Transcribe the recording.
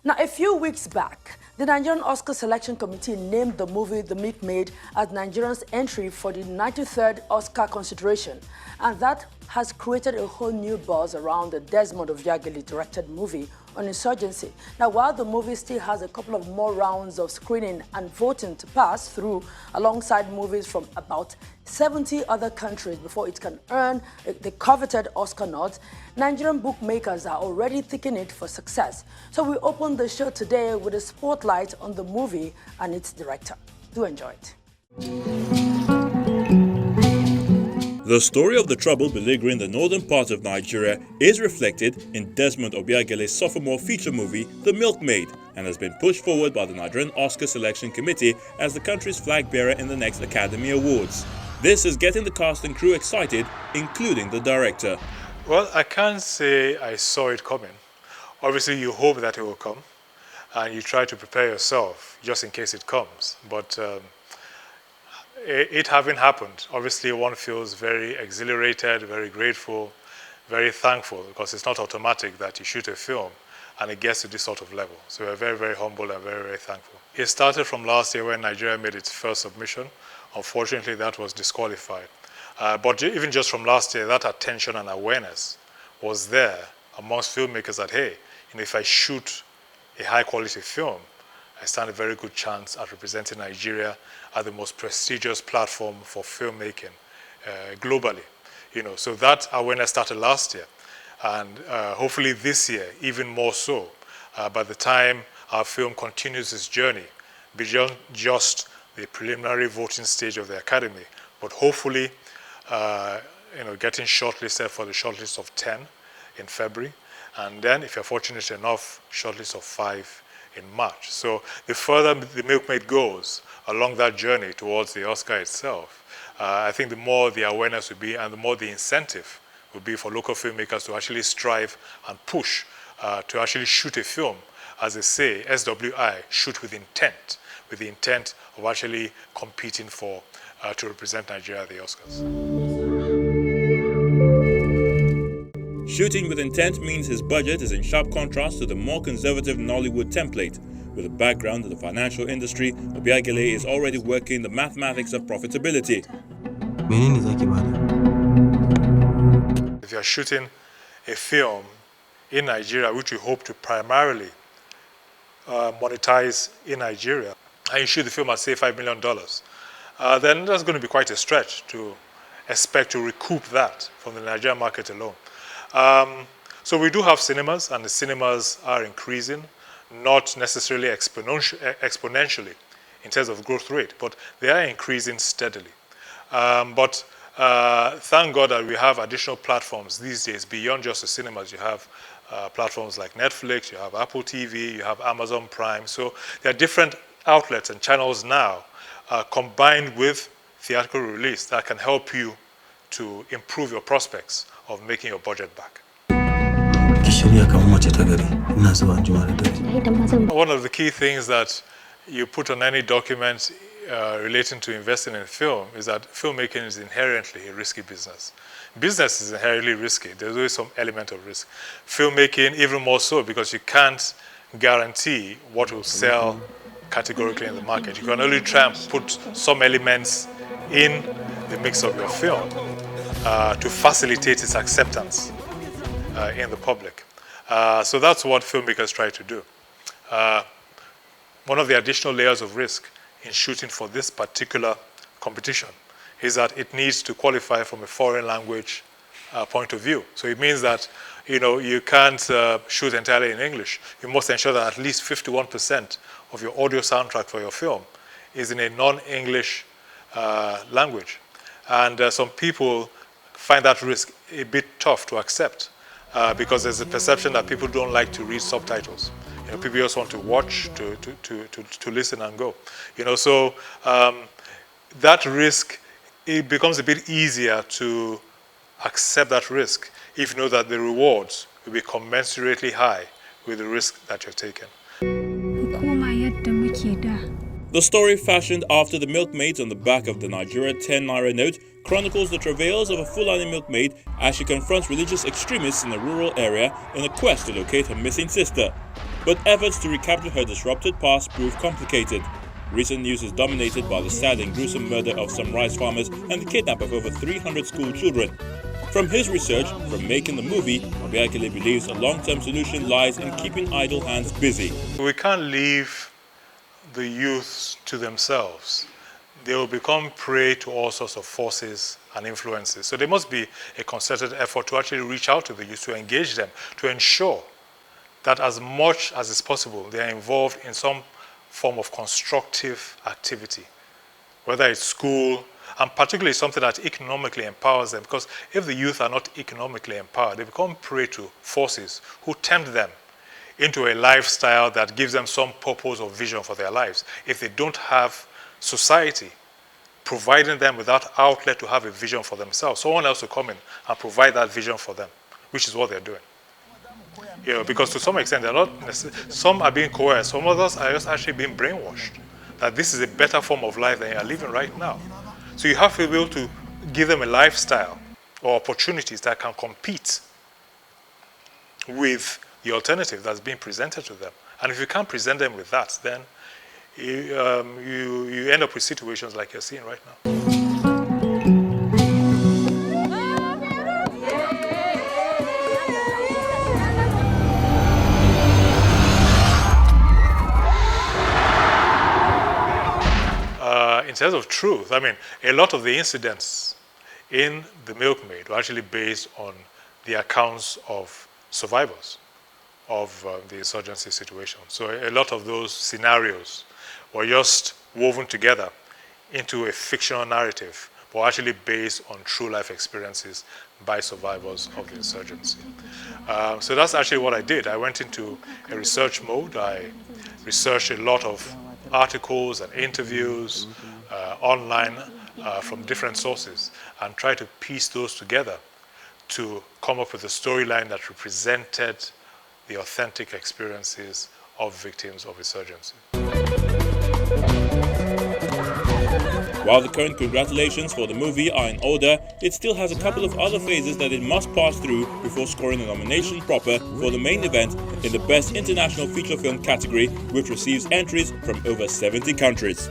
Now, a few weeks back, the Nigerian Oscar Selection Committee named the movie The Milkmaid as Nigeria's entry for the 93rd Oscar consideration, and that has created a whole new buzz around the Desmond Obviagele directed movie on insurgency. Now, while the movie still has a couple of more rounds of screening and voting to pass through alongside movies from about 70 other countries before it can earn the coveted Oscar nod, Nigerian bookmakers are already thinking it for success. So we opened the show today with a spotlight on the movie and its director. Do enjoy it. The story of the trouble beleaguering the northern part of Nigeria is reflected in Desmond Obviagele's sophomore feature movie, The Milkmaid, and has been pushed forward by the Nigerian Oscar Selection Committee as the country's flag bearer in the next Academy Awards. This is getting the cast and crew excited, including the director. Well, I can't say I saw it coming. Obviously, you hope that it will come, and you try to prepare yourself just in case it comes. But it having happened, obviously one feels very exhilarated, very grateful, very thankful, because it's not automatic that you shoot a film and it gets to this sort of level. So we're very, very humble and very, very thankful. It started from last year when Nigeria made its first submission. Unfortunately, that was disqualified. But even just from last year, that attention and awareness was there amongst filmmakers that, hey, if I shoot a high-quality film, I stand a very good chance at representing Nigeria at the most prestigious platform for filmmaking globally. So that awareness started last year, and hopefully this year even more so. By the time our film continues its journey beyond just the preliminary voting stage of the Academy, but hopefully, getting shortlisted for the shortlist of 10 in February, and then, if you're fortunate enough, shortlist of 5 in March. So the further the Milkmaid goes along that journey towards the Oscar itself, I think the more the awareness will be and the more the incentive will be for local filmmakers to actually strive and push to actually shoot a film, as they say, SWI, shoot with intent, with the intent of actually competing for to represent Nigeria at the Oscars. Shooting with intent means his budget is in sharp contrast to the more conservative Nollywood template. With a background in the financial industry, Obviagele is already working the mathematics of profitability. If you're shooting a film in Nigeria, which we hope to primarily monetize in Nigeria, and you shoot the film at, say, $5 million, then that's going to be quite a stretch to expect to recoup that from the Nigerian market alone. So we do have cinemas, and the cinemas are increasing, not necessarily exponentially in terms of growth rate, but they are increasing steadily. But thank God that we have additional platforms these days beyond just the cinemas. You have platforms like Netflix, you have Apple TV, you have Amazon Prime. So there are different outlets and channels now combined with theatrical release that can help you to improve your prospects of making your budget back. One of the key things that you put on any document relating to investing in film is that filmmaking is inherently a risky business. Business is inherently risky. There's always some element of risk. Filmmaking even more so, because you can't guarantee what will sell categorically in the market. You can only try and put some elements in the mix of your film to facilitate its acceptance in the public. So that's what filmmakers try to do. One of the additional layers of risk in shooting for this particular competition is that it needs to qualify from a foreign language point of view. So it means that you can't shoot entirely in English. You must ensure that at least 51% of your audio soundtrack for your film is in a non-English language. And some people find that risk a bit tough to accept because there's a perception that people don't like to read subtitles. People just want to watch, to listen and go. So that risk, it becomes a bit easier to accept that risk if you know that the rewards will be commensurately high with the risk that you're taking. The story fashioned after the Milkmaids on the back of the Nigeria 10 Naira note chronicles the travails of a Fulani milkmaid as she confronts religious extremists in a rural area in a quest to locate her missing sister. But efforts to recapture her disrupted past prove complicated. Recent news is dominated by the sad and gruesome murder of some rice farmers and the kidnap of over 300 school children. From his research, from making the movie, Obviagele believes a long-term solution lies in keeping idle hands busy. We can't leave the youth to themselves. They will become prey to all sorts of forces and influences. So there must be a concerted effort to actually reach out to the youth, to engage them, to ensure that as much as is possible, they are involved in some form of constructive activity, whether it's school, and particularly something that economically empowers them. Because if the youth are not economically empowered, they become prey to forces who tempt them into a lifestyle that gives them some purpose or vision for their lives. If they don't have society providing them with that outlet to have a vision for themselves, someone else will come in and provide that vision for them, which is what they're doing. Because to some extent, they're not some are being coerced, some others are just actually being brainwashed that this is a better form of life than you are living right now. So you have to be able to give them a lifestyle or opportunities that can compete with the alternative that's being presented to them. And if you can't present them with that, then you end up with situations like you're seeing right now. In terms of truth, I mean, a lot of the incidents in The Milkmaid were actually based on the accounts of survivors of the insurgency situation. So a lot of those scenarios were just woven together into a fictional narrative, but actually based on true life experiences by survivors of the insurgency. So that's actually what I did. I went into a research mode. I researched a lot of articles and interviews online from different sources and tried to piece those together to come up with a storyline that represented the authentic experiences of victims of insurgency. While the current congratulations for the movie are in order, it still has a couple of other phases that it must pass through before scoring a nomination proper for the main event in the Best International Feature Film category, which receives entries from over 70 countries.